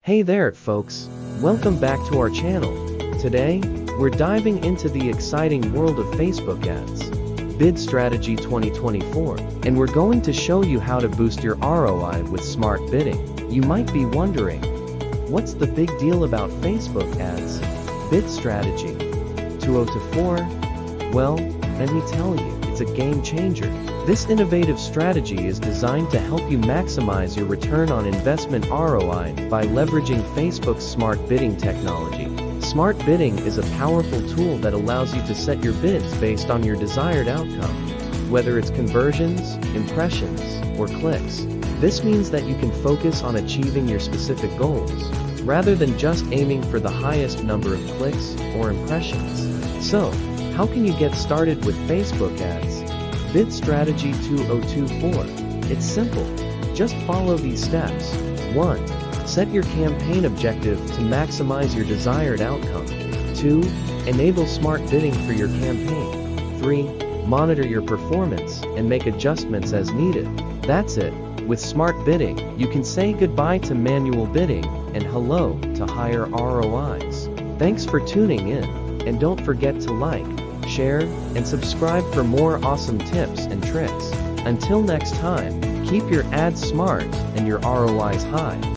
Hey there, folks. Welcome back to our channel. Today, we're diving into the exciting world of Facebook ads. Bid Strategy 2024, and we're going to show you how to boost your ROI with smart bidding. You might be wondering, what's the big deal about Facebook ads? Bid Strategy 2024? Well, let me tell you, it's a game changer. This innovative strategy is designed to help you maximize your return on investment ROI by leveraging Facebook's smart bidding technology. Smart bidding is a powerful tool that allows you to set your bids based on your desired outcome, whether it's conversions, impressions, or clicks. This means that you can focus on achieving your specific goals, rather than just aiming for the highest number of clicks or impressions. So, how can you get started with Facebook ads? Bid Strategy 2024. It's simple. Just follow these steps. 1. Set your campaign objective to maximize your desired outcome. 2. Enable smart bidding for your campaign. 3. Monitor your performance and make adjustments as needed. That's it. With smart bidding, you can say goodbye to manual bidding and hello to higher ROIs. Thanks for tuning in, and don't forget to like, share, and subscribe for more awesome tips and tricks. Until next time, keep your ads smart and your ROIs high.